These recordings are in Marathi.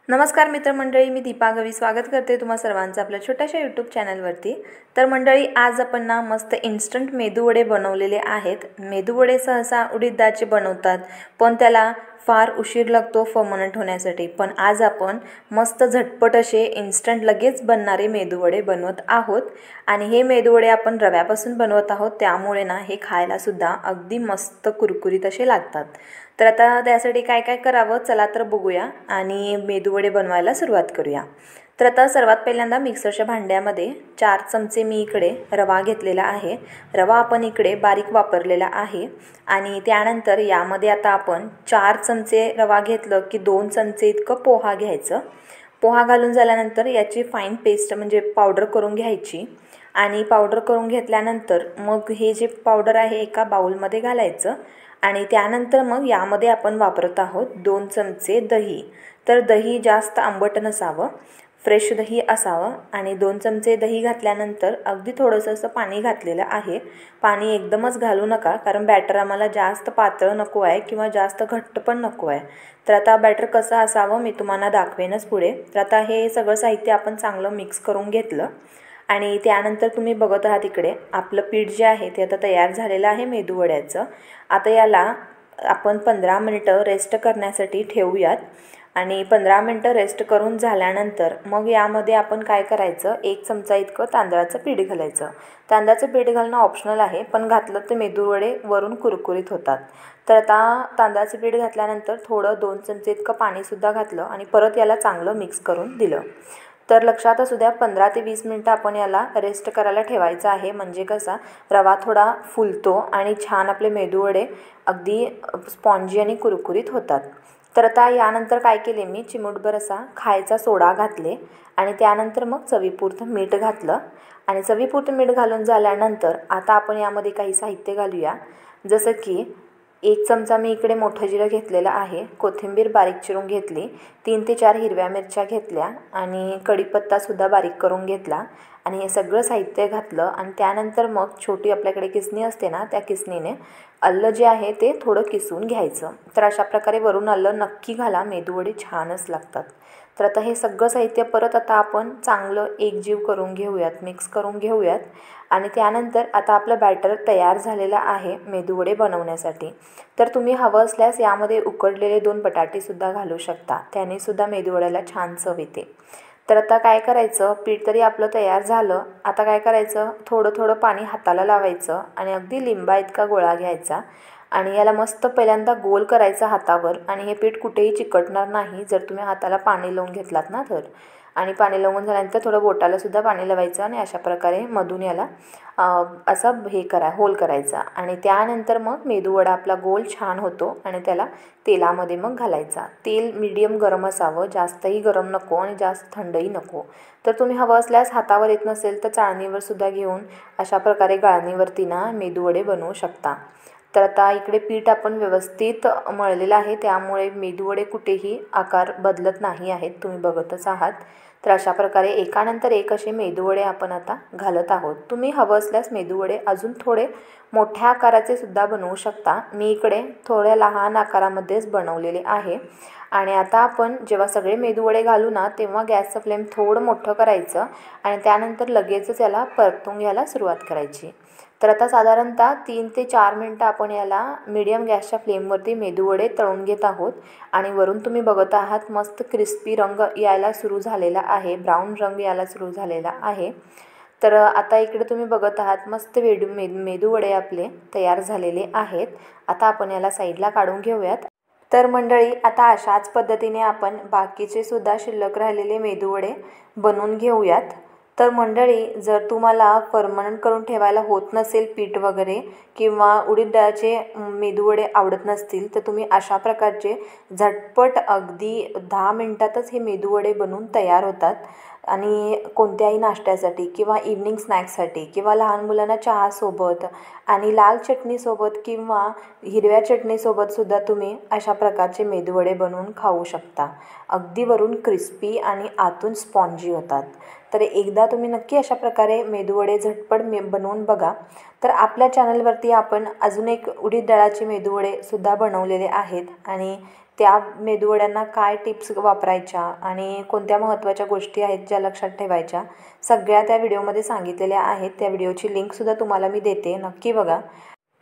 नमस्कार मित्रमंडळी, मी दीपा गवी स्वागत करते तुम्हा सर्वांचं आपल्या छोट्याशा यूट्यूब चॅनलवरती। तर मंडळी, आज आपण ना मस्त इन्स्टंट मेदूवडे बनवलेले आहेत। मेदूवडे सहसा उडीद डाळीचे बनवतात, पण त्याला फार उशीर लागतो फर्मंट होण्यासाठी। पण आज आपण मस्त झटपट असे इन्स्टंट लगेच बनणारे मेदूवडे बनवत आहोत। आणि हे मेदूवडे आपण रव्यापासून बनवत आहोत, त्यामुळे ना हे खायला सुद्धा अगदी मस्त कुरकुरीत असे लागतात। तर आता त्यासाठी काय काय करावं चला तर बघूया आणि मेदूवडे बनवायला सुरुवात करूया। तर आता सर्वात पहिल्यांदा मिक्सरच्या भांड्यामध्ये 4 चमचे मी इकडे रवा घेतलेला आहे। रवा आपण इकडे बारीक वापरलेला आहे। आणि त्यानंतर यामध्ये आता आपण 4 चमचे रवा घेतलं की 2 चमचे इतकं पोहा घ्यायचं। पोहा घालून झाल्यानंतर याची फाईन पेस्ट म्हणजे पावडर करून घ्यायची। आणि पावडर करून घेतल्यानंतर मग हे जे पावडर आहे एका बाउलमध्ये घालायचं। आणि त्यानंतर मग यामध्ये आपण वापरत आहोत 2 चमचे दही। तर दही जास्त आंबट नसावं, फ्रेश दही असावं। आणि 2 चमचे दही घातल्यानंतर अगदी थोडंसं असं पाणी घातलेलं आहे। पाणी एकदमच घालू नका, कारण बॅटर आम्हाला जास्त पातळ नको आहे किंवा जास्त घट्ट पण नको आहे। तर आता बॅटर कसं असावं मी तुम्हाला दाखवेनच पुढे। तर आता हे सगळं साहित्य आपण चांगलं मिक्स करून घेतलं। आणि त्यानंतर तुम्ही बघत आहात इकडे आपलं पीठ जे आहे ते आता तयार झालेलं आहे मेदूवड्याचं। आता याला आपण 15 मिनिटं रेस्ट करण्यासाठी ठेवूयात। आणि 15 मिनिटं रेस्ट करून झाल्यानंतर मग यामध्ये आपण काय करायचं, 1 चमचा इतकं तांदळाचं पीठ घालायचं। तांदळाचं पीठ घालणं ऑप्शनल आहे, पण घातलं तर मेदूवडे वरून कुरकुरीत होतात। तर आता तांदळाचं पीठ घातल्यानंतर थोडं 2 चमचे इतकं पाणीसुद्धा घातलं आणि परत याला चांगलं मिक्स करून दिलं। तर लक्षात असू द्या 15 ते 20 मिनिटं आपण याला रेस्ट करायला ठेवायचं आहे, म्हणजे कसा रवा थोडा फुलतो आणि छान आपले मेदूवडे अगदी स्पॉन्जी आणि कुरकुरीत होतात। तर आता यानंतर काय केले, मी चिमूटभर असा खायचा सोडा घातले आणि त्यानंतर मग चवीपुरतं मीठ घातलं। आणि चवीपुरतं मीठ घालून झाल्यानंतर आता आपण यामध्ये काही साहित्य घालूया, जसं की 1 चमचा मी इकडे मोठं जिरं घेतलेलं आहे, कोथिंबीर बारीक चिरून घेतली, 3 ते 4 हिरव्या मिरच्या घेतल्या आणि कढीपत्तासुद्धा बारीक करून घेतला। आणि हे सगळं साहित्य घातलं आणि त्यानंतर मग छोटी आपल्याकडे किसणी असते ना, त्या किसणीने आलं जे आहे ते थोडं किसून घ्यायचं। तर अशा प्रकारे वरून आलं नक्की घाला, मेदूवडे छानच लागतात। तर आता हे सगळं साहित्य परत आता आपण चांगलं एकजीव करून घेऊयात, मिक्स करून घेऊयात। आणि त्यानंतर आता आपलं बॅटर तयार झालेलं आहे मेदूवडे बनवण्यासाठी। तर तुम्ही हवं असल्यास यामध्ये उकडलेले 2 बटाटेसुद्धा घालू शकता, त्यानेसुद्धा मेदूवड्याला छान चव येते। तर आता काय करायचं, पीठ तरी आपलं तयार झालं। आता काय करायचं, थोडं थोडं पाणी हाताला लावायचं आणि अगदी लिंबा इतका गोळा घ्यायचा आणि याला मस्त पहिल्यांदा गोल करायचा हातावर। आणि हे पीठ कुठेही चिकटणार नाही जर तुम्ही हाताला पाणी लावून घेतलात ना तर। आणि पाणी लावून झाल्यानंतर थोडं बोटालासुद्धा पाणी लावायचं आणि अशा प्रकारे मधून याला असं होल करायचा। आणि त्यानंतर मग मेदूवडा आपला गोल छान होतो आणि त्याला तेलामध्ये मग घालायचा। तेल मीडियम गरम असावं, जास्तही गरम नको आणि जास्त थंडही नको। तर तुम्ही हवं असल्यास हातावर येत नसेल तर चाळणीवर सुद्धा घेऊन अशा प्रकारे गाळणीवरती ना मेदूवडे बनवू शकता। तर आता इकडे पीठ आपण व्यवस्थित मळलेलं आहे, त्यामुळे मेदूवडे कुठेही आकार बदलत नाही आहेत, तुम्ही बघतच आहात। तर अशा प्रकारे एकानंतर एक असे मेदूवडे आपण आता घालत आहोत। तुम्ही हवं असल्यास मेदूवडे अजून थोडे मोठ्या आकाराचे सुद्धा बनवू शकता, मी इकडे थोड्या लहान आकारामध्येच बनवलेले आहे। आणि आता आपण जेव्हा सगळे मेदूवडे घालू ना, तेव्हा गॅसचं फ्लेम थोडं मोठं करायचं आणि त्यानंतर लगेचच याला परतून घ्यायला सुरुवात करायची। तर आता साधारणतः 3 ते 4 मिनिटं आपण याला मीडियम गॅसच्या फ्लेमवरती मेदूवडे तळून घेत आहोत। आणि वरून तुम्ही बघत आहात मस्त क्रिस्पी रंग यायला सुरू झालेला आहे, ब्राऊन रंग यायला सुरू झालेला आहे। तर आता इकडे तुम्ही बघत आहात मस्त मेदूवडे आपले तयार झालेले आहेत। आता आपण याला साईडला काढून घेऊयात। तर मंडळी, आता अशाच पद्धतीने आपण बाकीचे सुद्धा शिल्लक राहिलेले मेदूवडे बनवून घेऊयात। तर मंडळी, जर तुम्हाला फर्मंट करून ठेवायला होत नसेल पीठ वगैरे किंवा उडीद डाळीचे मेदूवडे आवडत नसतील, तर तुम्ही अशा प्रकारचे झटपट अगदी 10 मिनिटातच हे मेदूवडे बनवून तयार होतात। आणि कोणत्याही नाश्त्यासाठी किंवा इव्हनिंग स्नॅक्ससाठी किंवा लहान मुलांना चहासोबत आणि लाल चटणीसोबत किंवा हिरव्या चटणीसोबतसुद्धा तुम्ही अशा प्रकारचे मेदूवडे बनवून खाऊ शकता। अगदी वरून क्रिस्पी आणि आतून स्पॉन्जी होतात। तर एकदा तुम्ही नक्की अशा प्रकारे मेदूवडे झटपट बनवून बघा। तर आपल्या चॅनलवरती आपण अजून एक उडीद डाळीचे मेदूवडे सुद्धा बनवलेले आहेत आणि त्या मेदूवड्यांना काय टिप्स वापरायच्या आणि कोणत्या महत्त्वाच्या गोष्टी आहेत ज्या लक्षात ठेवायच्या सगळ्या त्या व्हिडिओमध्ये सांगितलेल्या आहेत। त्या व्हिडिओची लिंकसुद्धा तुम्हाला मी देते, नक्की बघा।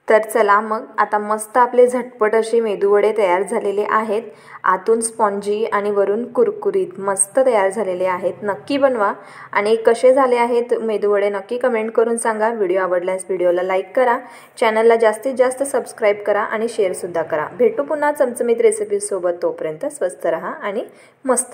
तर चला मग आता मस्त आपले झटपट असे मेदूवडे तयार झालेले आहेत। आतून स्पॉन्जी आणि वरून कुरकुरीत मस्त तयार झालेले आहेत। नक्की बनवा आणि कसे झाले आहेत मेदूवडे नक्की कमेंट करून सांगा। व्हिडिओ आवडल्यास व्हिडिओला लाईक करा, चॅनलला जास्तीत जास्त सबस्क्राईब करा आणि शेअरसुद्धा करा। भेटू पुन्हा चमचमीत रेसिपीज सोबत, तोपर्यंत स्वस्त रहा आणि मस्त